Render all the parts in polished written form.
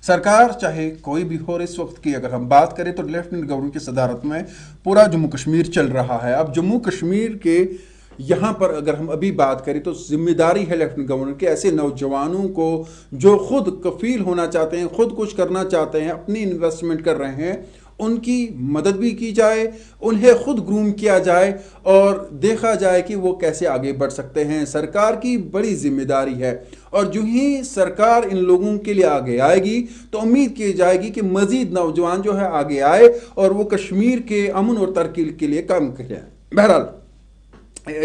सरकार चाहे कोई भी हो, इस वक्त की अगर हम बात करें तो लेफ्टिनेंट गवर्नर की सदारत में पूरा जम्मू कश्मीर चल रहा है। अब जम्मू कश्मीर के यहाँ पर अगर हम अभी बात करें तो जिम्मेदारी है लेफ्टिनेंट गवर्नर के ऐसे नौजवानों को जो खुद कफील होना चाहते हैं, खुद कुछ करना चाहते हैं, अपनी इन्वेस्टमेंट कर रहे हैं, उनकी मदद भी की जाए, उन्हें खुद ग्रूम किया जाए और देखा जाए कि वो कैसे आगे बढ़ सकते हैं। सरकार की बड़ी जिम्मेदारी है और जो ही सरकार इन लोगों के लिए आगे आएगी तो उम्मीद की जाएगी कि मजीद नौजवान जो है आगे आए और वो कश्मीर के अमन और तरक्की के लिए काम करें। बहरहाल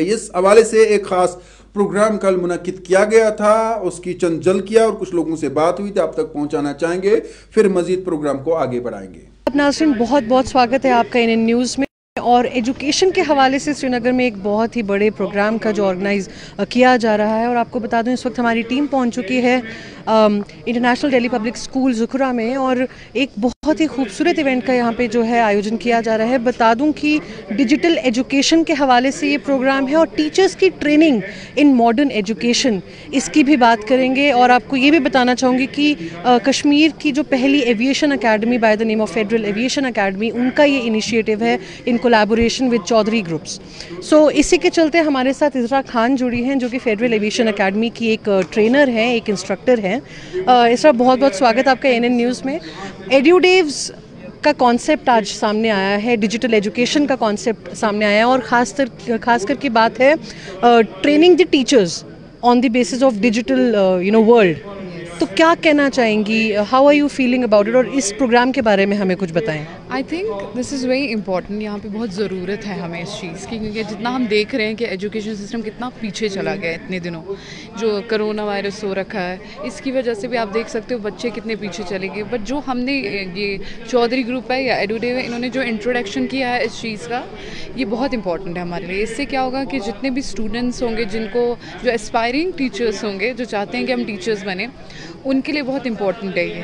इस हवाले से एक खास प्रोग्राम कल मुनक्किद किया गया था, उसकी चंद झलकियां और कुछ लोगों से बात हुई थी, आप तक पहुंचाना चाहेंगे, फिर मजीद प्रोग्राम को आगे बढ़ाएंगे। नाज़रीन, बहुत बहुत स्वागत है आपका इन न्यूज़ में। और एजुकेशन के हवाले से श्रीनगर में एक बहुत ही बड़े प्रोग्राम का जो ऑर्गेनाइज किया जा रहा है, और आपको बता दूं इस वक्त हमारी टीम पहुंच चुकी है इंटरनेशनल दिल्ली पब्लिक स्कूल ज़ुखरा में, और एक बहुत ही खूबसूरत इवेंट का यहाँ पे जो है आयोजन किया जा रहा है। बता दूं कि डिजिटल एजुकेशन के हवाले से ये प्रोग्राम है और टीचर्स की ट्रेनिंग इन मॉडर्न एजुकेशन, इसकी भी बात करेंगे। और आपको ये भी बताना चाहूँगी कि कश्मीर की जो पहली aviation academy by the name of federal aviation academy, उनका ये इनिशिएटिव है in collaboration with Chaudhary groups. So इसी के चलते हमारे साथ इज़रा खान जुड़ी हैं जो कि फेडरल एविएशन अकेडमी की एक ट्रेनर हैं, एक इंस्ट्रक्टर हैं। इज़रा, बहुत बहुत स्वागत आपका एनएन न्यूज़ में। एड्यूडेव्स का कॉन्सेप्ट आज सामने आया है, डिजिटल एजुकेशन का कॉन्सेप्ट सामने आया है, और खासकर की बात है training the teachers on the basis of digital world. तो क्या कहना चाहेंगी, how are you feeling about it, और इस प्रोग्राम के बारे में हमें कुछ बताएं। I think this is very important. यहाँ पे बहुत ज़रूरत है हमें इस चीज़ की, क्योंकि जितना हम देख रहे हैं कि एजुकेशन सिस्टम कितना पीछे चला गया है इतने दिनों, जो कोरोना वायरस हो रखा है, इसकी वजह से भी आप देख सकते हो बच्चे कितने पीछे चले गए। बट जो हमने ये चौधरी ग्रुप है या एडुडेव है, इन्होंने जो इंट्रोडक्शन किया है इस चीज़ का, ये बहुत इंपॉर्टेंट है हमारे लिए। इससे क्या होगा कि जितने भी स्टूडेंट्स होंगे, जिनको जो एस्पायरिंग टीचर्स होंगे, जो चाहते हैं कि हम टीचर्स बने, उनके लिए बहुत इंपॉर्टेंट है ये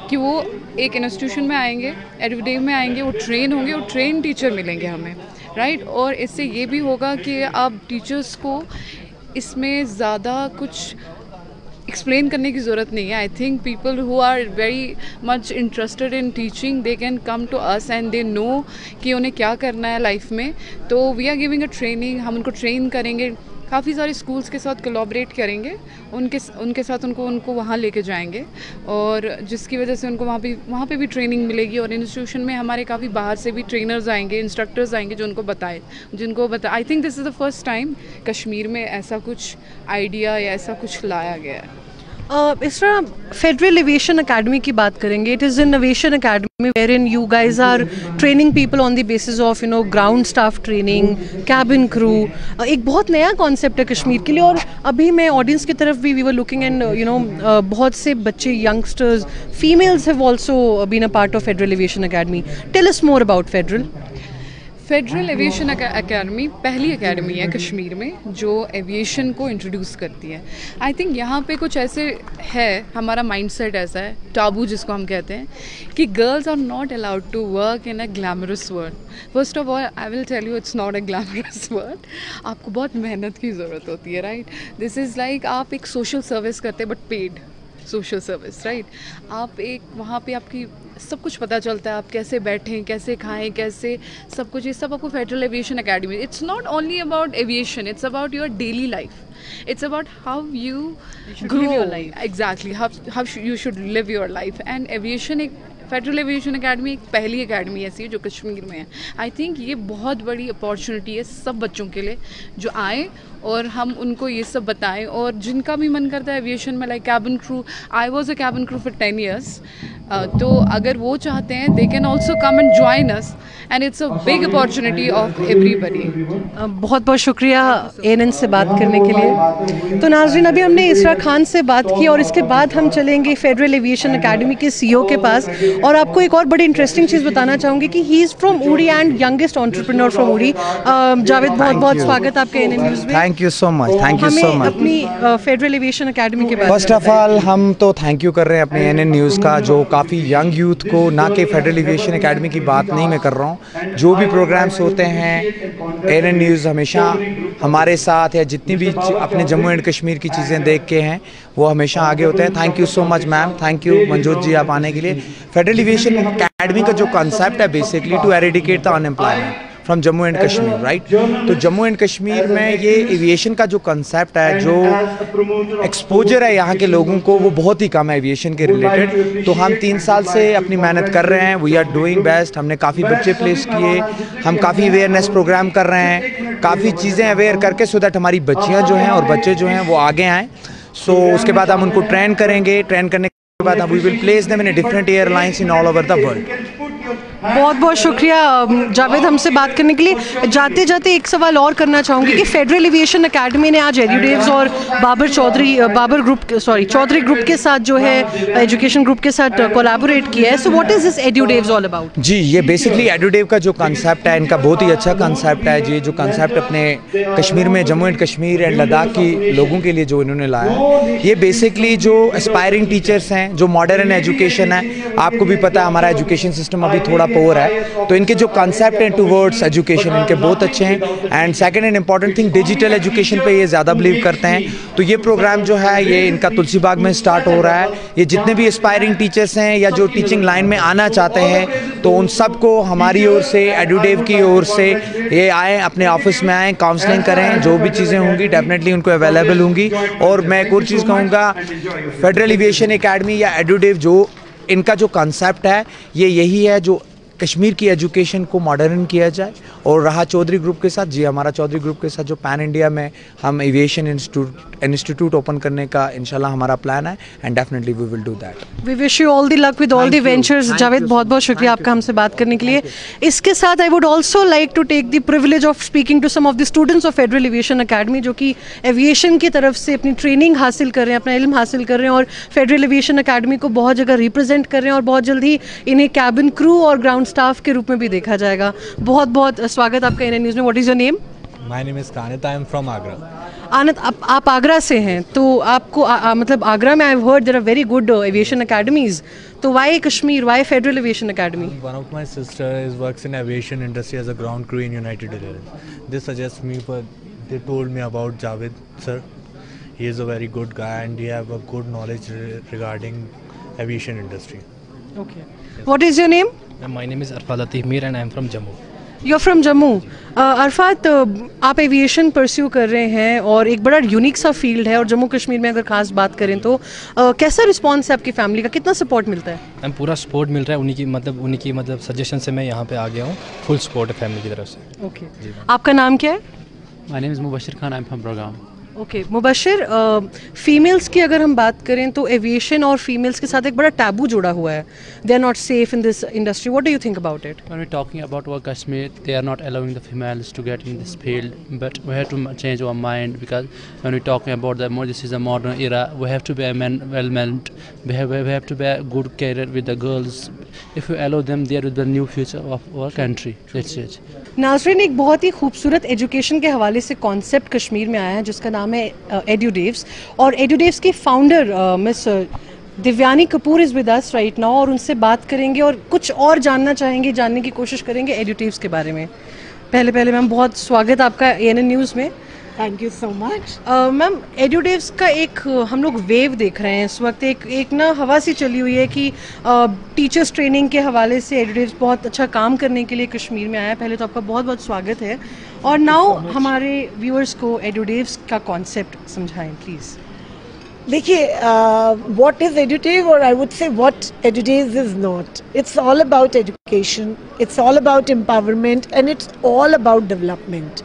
कि वो एक इंस्टीट्यूशन में आएंगे, एडुडेव में आएंगे, वो ट्रेन होंगे और ट्रेन टीचर मिलेंगे हमें, राइट। और इससे ये भी होगा कि अब टीचर्स को इसमें ज़्यादा कुछ एक्सप्लेन करने की ज़रूरत नहीं है। I think people who are very much interested in teaching, they can come to us and they know कि उन्हें क्या करना है लाइफ में। तो we are giving a training, हम उनको ट्रेन करेंगे, काफ़ी सारे स्कूल्स के साथ कोलैबोरेट करेंगे, उनके साथ उनको वहाँ लेके जाएंगे, और जिसकी वजह से उनको वहाँ पे भी ट्रेनिंग मिलेगी। और इंस्टीट्यूशन में हमारे काफ़ी बाहर से भी ट्रेनर्स आएंगे, इंस्ट्रक्टर्स आएंगे जो उनको बताए। आई think this is the first time Kashmir में ऐसा कुछ आइडिया या ऐसा कुछ लाया गया है। इस तरह फेडरल एविएशन अकेडमी की बात करेंगे। It is an aviation academy where in you guys are training people on the basis of ground staff training, cabin crew. एक बहुत नया कॉन्सेप्ट है कश्मीर के लिए। और अभी मैं ऑडियंस की तरफ भी वी वर लुकिंग एंड बहुत से बच्चे, youngsters, females have also been a part of federal aviation Academy. Tell us more about Federal aviation Academy पहली अकेडमी है कश्मीर में जो एविएशन को इंट्रोड्यूस करती है। आई थिंक यहाँ पे कुछ ऐसे है, हमारा माइंडसेट ऐसा है, टाबू जिसको हम कहते हैं, कि girls are not allowed to work in a glamorous world. First of all I will tell you, it's not a glamorous world. आपको बहुत मेहनत की ज़रूरत होती है, राइट। दिस इज़ लाइक आप एक सोशल सर्विस करते हैं but paid social service, right. आप एक वहाँ पे आपकी सब कुछ पता चलता है, आप कैसे बैठें, कैसे खाएं, कैसे सब कुछ, ये सब आपको federal aviation academy. It's not only about aviation, it's about your daily life, it's about how you grow your life, exactly how you should live your life. And aviation, एक फेडरल एविएशन अकेडमी एक पहली academy ऐसी है जो कश्मीर में है। I think ये बहुत बड़ी अपॉर्चुनिटी है सब बच्चों के लिए जो आए और हम उनको ये सब बताएं। और जिनका भी मन करता है एविएशन में, like cabin crew, I was a cabin crew for 10 years, तो अगर वो चाहते हैं they can also come and join us, and it's a big opportunity of everybody. बहुत बहुत शुक्रिया एएनएन से बात करने के लिए। तो नाज़रीन, अभी हमने इज़रा खान से बात की और इसके बाद हम चलेंगे फेडरल एविएशन अकेडमी के सीईओ के पास। और आपको एक और बड़ी इंटरेस्टिंग चीज़ बताना चाहूँगी कि ही इज़ फ्रॉम उड़ी एंड यंगेस्ट एंटरप्रेन्योर फ्रॉम उड़ी। जावेद, बहुत बहुत स्वागत आपके एएनएन न्यूज़ में। Thank you so much, thank you सो हमें मच। अपनी फेडरल एविएशन एकेडमी के बारे में फर्स्ट ऑफ ऑल हम तो थैंक यू कर रहे हैं अपने एनएन न्यूज़ का, जो काफ़ी यंग यूथ को, ना कि फेडरल एविएशन एकेडमी की बात नहीं मैं कर रहा हूँ, जो भी प्रोग्राम्स होते हैं एनएन न्यूज़ हमेशा हमारे साथ, या जितनी भी अपने जम्मू एंड कश्मीर की चीज़ें देख के हैं वो हमेशा आगे होते हैं। Thank you so much ma'am, thank you Manjot ji आप आने के लिए। फेडरल एविएशन एकेडमी का जो कॉन्सेप्ट है basically to eradicate the unemployment from Jammu and Kashmir, right. तो जम्मू एंड कश्मीर में ये एविएशन का जो कंसेप्ट है, जो एक्सपोजर है यहाँ के लोगों को, वो बहुत ही कम है एविएशन के रिलेटेड। तो हम 3 साल से अपनी मेहनत कर रहे हैं, वी आर डूइंग बेस्ट। हमने काफ़ी बच्चे प्लेस किए, हम काफ़ी अवेयरनेस प्रोग्राम कर रहे हैं, काफ़ी चीज़ें अवेयर करके सो दैट हमारी बच्चियाँ जो हैं और बच्चे जो हैं वो आगे आएँ। सो उसके बाद हम उनको ट्रेन करेंगे, ट्रेन करने के बाद we will place them in different airlines in all over the world. बहुत बहुत शुक्रिया जावेद हमसे बात करने के लिए। जाते जाते एक सवाल और करना चाहूँगी कि फेडरल एविएशन एकेडमी ने आज एड्यूडेव्स और चौधरी ग्रुप के साथ जो है एजुकेशन ग्रुप के साथ कोलैबोरेट किया है। So what is this Edudevs all about? जी, ये बेसिकली एड्यूडेव का जो कंसेप्ट है इनका बहुत ही अच्छा कंसेप्ट है। ये जो कंसेप्ट अपने कश्मीर में, जम्मू एंड कश्मीर एंड लद्दाख की लोगों के लिए जो इन्होंने लाया है, ये बेसिकली जो एस्पायरिंग टीचर्स हैं, जो मॉडर्न एजुकेशन है, आपको भी पता है हमारा एजुकेशन सिस्टम अभी थोड़ा पोर है, तो इनके जो कंसेप्ट हैं टूवर्ड्स एजुकेशन इनके बहुत अच्छे हैं। And second and important thing, digital education पे ये ज़्यादा बिलीव करते हैं। तो ये प्रोग्राम जो है ये इनका तुलसी बाग में स्टार्ट हो रहा है। ये जितने भी एस्पायरिंग टीचर्स हैं या जो टीचिंग लाइन में आना चाहते हैं, तो उन सबको हमारी ओर से, एड्यूडेव की ओर से ये आएँ, अपने ऑफिस में आएँ, काउंसलिंग करें, जो भी चीज़ें होंगी डेफिनेटली उनको अवेलेबल होंगी। और मैं एक और चीज़ कहूँगा, फेडरल एविएशन एकेडमी या एड्यूडेव जो इनका जो कंसेप्ट है ये यही है, जो कश्मीर की एजुकेशन को मॉडर्न किया जाए। और रहा चौधरी ग्रुप के साथ, जी हमारा चौधरी ग्रुप के साथ जो पैन इंडिया में हम एविएशन इंस्टीट्यूट ओपन करने का इंशाल्लाह हमारा प्लान है, and definitely we will do that. We wish you all the luck with all the ventures. Javed, बहुत बहुत शुक्रिया आपका हमसे बात करने के लिए। इसके साथ I would also like to take the privilege of speaking to some of the students of federal aviation Academy, जो कि एविएशन की तरफ से अपनी ट्रेनिंग हासिल कर रहे हैं, अपना इल्म हासिल कर रहे हैं और फेडरल एविएशन एकेडमी को बहुत जगह रिप्रेजेंट कर रहे हैं, और बहुत जल्द ही इन्हें कैबिन क्रू और ग्राउंड स्टाफ के रूप में भी देखा जाएगा। बहुत बहुत स्वागत आपका एनएन न्यूज़ में। What is your name? My name is Kanit, I am from Agra. Anand, आप आगरा से हैं, तो आपको मतलब आगरा में I have heard there are very good aviation academies, तो why Kashmir, why federal aviation academy? One of my sister is works in aviation industry as a ground crew in United Airlines. They suggest me, but they told me about Javed sir. He is a very good guy and he have a good knowledge regarding aviation industry. Okay. What is your name? My name is Arfat Latif Mir and I am from Jammu. You're from Jammu. Arfat, आप aviation pursue कर रहे हैं और एक बड़ा unique सा field है, और जम्मू कश्मीर में अगर खास बात करें तो कैसा रिस्पांस है आपकी फैमिली का, कितना सपोर्ट मिलता है? मैम पूरा सपोर्ट मिल रहा है, उन्हीं की मतलब सजेशन से मैं यहाँ पे आ गया हूँ। फुल सपोर्ट है फैमिली की तरफ से। ओके, आपका नाम क्या है? My name is Mubashir Khan, I am from Budgam. Okay Mubashir, females की अगर हम बात करें तो एविएशन और फीमेल्स के साथ एक बड़ा टैबू जुड़ा हुआ है। They are not safe in this industry. What do you think about it? When we're talking about our Kashmir, they are not allowing the females to get in this field, but we have to change our mind, because when we're talking about this is a modern era, we have to be a man, well-meant, we have to be a good career with the girls. If we allow them, they are the new future of our country. That's it. नाज़रीन, एक बहुत ही खूबसूरत education के हवाले से concept Kashmir में आया है जिसका नाम है एड्यूडेव्स, और एड्यूडेव्स की founder miss Divyani Kapoor is with us right now, और उनसे बात करेंगे और कुछ और जानने की कोशिश करेंगे एड्यूडेव्स के बारे में। पहले मैम, बहुत स्वागत आपका एएनएन न्यूज़ में। Thank you so much. Ma'am, Edudevs का एक हम लोग वेव देख रहे हैं इस वक्त, एक ना हवा सी चली हुई है कि टीचर्स ट्रेनिंग के हवाले से एड्यूडेव्स बहुत अच्छा काम करने के लिए कश्मीर में आया है। पहले तो आपका बहुत बहुत स्वागत है, और नाउ हमारे व्यूअर्स को एड्यूडेव्स का कॉन्सेप्ट समझाएं प्लीज़। देखिए, व्हाट इज़ एड्यूटेव, और I would say what Edudev is not. It's all about education, it's all about empowerment, and it's all about development.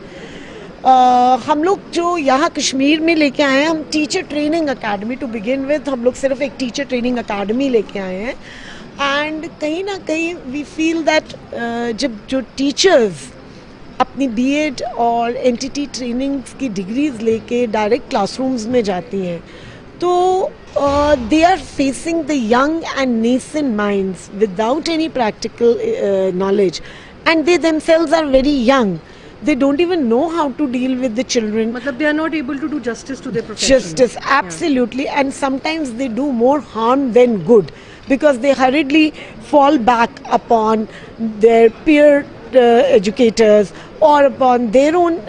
हम लोग जो यहाँ कश्मीर में लेके आए हैं, हम teacher training academy to begin with, हम लोग सिर्फ एक टीचर ट्रेनिंग एकेडमी लेके आए हैं। एंड कहीं ना कहीं वी फील दैट जब जो टीचर्स अपनी बीएड और एनटीटी ट्रेनिंग की डिग्रीज लेके डायरेक्ट क्लासरूम्स में जाती हैं, तो they are facing the young and nascent minds without any practical knowledge, and they themselves are very young. they don't even know how to deal with the children. मतलब they are not able to do justice to their profession. Justice, absolutely. And sometimes they do more harm than good, because they hurriedly fall back upon their peer educators or upon their own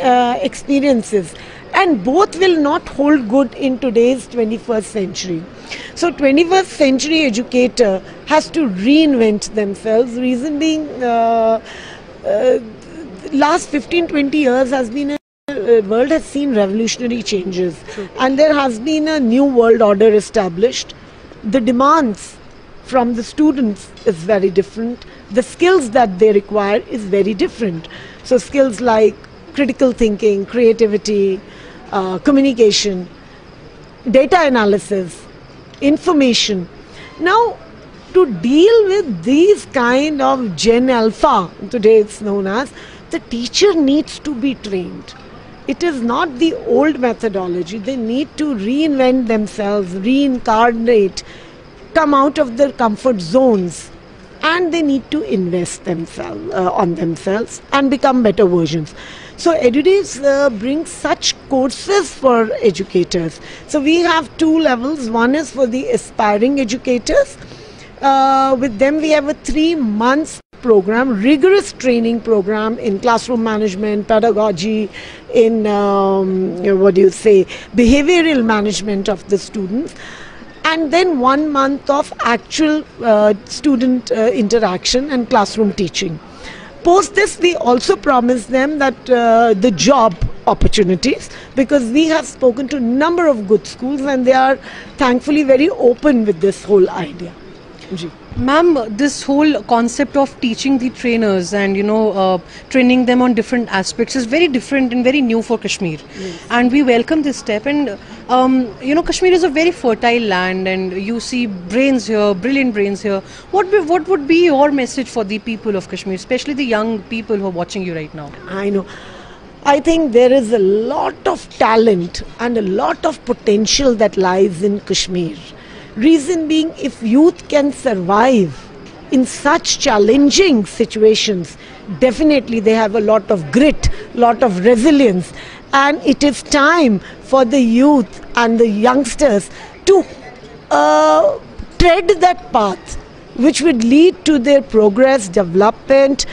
experiences. And both will not hold good in today's 21st century. So 21st century educator has to reinvent themselves. Reason being, last 15-20 years has been world has seen revolutionary changes. And there has been a new world order established. The demands from the students is very different. The skills that they require is very different. So skills like critical thinking, creativity, communication, data analysis, information. Now, to deal with these kind of Gen Alpha, today it's known as, the teacher needs to be trained. It is not the old methodology. They need to reinvent themselves, reincarnate, come out of their comfort zones, and they need to invest themselves on themselves and become better versions. So EduDays brings such courses for educators. So we have 2 levels. One is for the aspiring educators. With them we have a 3 months program, rigorous training program in classroom management, pedagogy, in behavioral management of the students, and then 1 month of actual student interaction and classroom teaching. Post this, we also promise them that the job opportunities, because we have spoken to a number of good schools and they are thankfully very open with this whole idea. Ma'am, this whole concept of teaching the trainers and training them on different aspects is very different and very new for Kashmir. Yes. And we welcome this step. And Kashmir is a very fertile land, and you see brains here, brilliant brains here. What would be your message for the people of Kashmir, especially the young people who are watching you right now? I know. I think there is a lot of talent and a lot of potential that lies in Kashmir. Reason being, if youth can survive in such challenging situations, definitely they have a lot of grit, lot of resilience, and it is time for the youth and the youngsters to tread that path which would lead to their progress, development,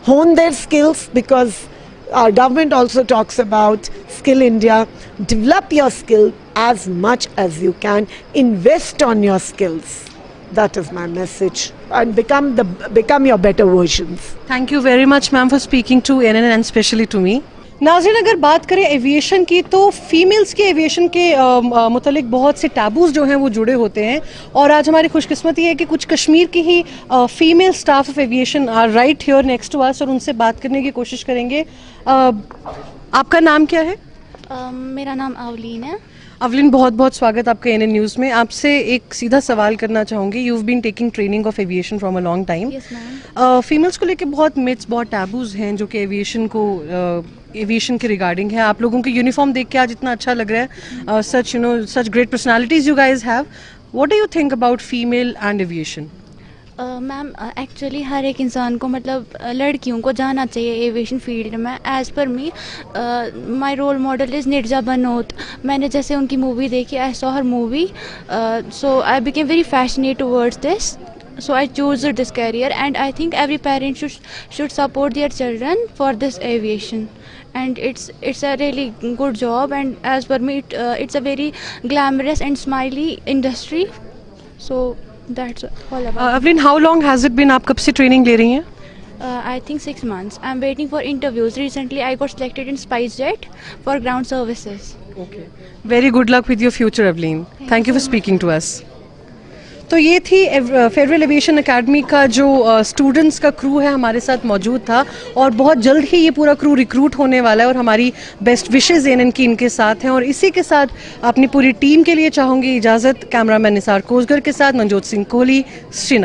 hone their skills, because our government also talks about Skill India. Develop your skill as much as you can. Invest on your skills. That is my message. And become your better versions. Thank you very much, ma'am, for speaking to NN and especially to me. नाज़रीन, अगर बात करें aviation की, तो females के aviation के मुतालिक बहुत से टैबूज जो हैं वो जुड़े होते हैं, और आज हमारी खुशकिस्मती है कि कुछ कश्मीर की ही female staff of aviation are right here next to us, और उनसे बात करने की कोशिश करेंगे। आपका नाम क्या है? मेरा नाम अवलीन है। अवलीन, बहुत बहुत स्वागत आपका एनएन न्यूज़ में। आपसे एक सीधा सवाल करना चाहूँगी। You have been taking training of aviation from a long time. Females को लेके बहुत मिथ्स, बहुत टैबूज हैं जो कि एविएशन के रिगार्डिंग है। आप लोगों के यूनिफॉर्म देख के आज इतना अच्छा लग रहा है। Such great personalities you guys have. What do you think about female and aviation? Ma'am, actually हर एक इंसान को, मतलब लड़कियों को जाना चाहिए एविएशन फील्ड में। As per me, my role model is Neerja Bhanot. मैंने जैसे उनकी मूवी देखी, I saw her movie, so I became very fascinate towards this, so I chose this career, and I think every parent should support their children for this aviation, and it's a really good job, and as per me it's a very glamorous and smiley industry, so that's all about Avreen, how long has it been? आप कब से training ले रही हैं? I think 6 months. I'm waiting for interviews. Recently I got selected in SpiceJet for ground services. Okay, very good luck with your future, Avreen. Thank you for speaking to us. तो ये थी federal aviation academy का जो students का crew है, हमारे साथ मौजूद था, और बहुत जल्द ही ये पूरा क्रू रिक्रूट होने वाला है, और हमारी बेस्ट विशेज़ एनएन की इनके साथ हैं। और इसी के साथ अपनी पूरी टीम के लिए चाहूँगी इजाज़त। कैमरामैन निसार कोसगर के साथ मनजोत सिंह कोहली, श्रीनगर।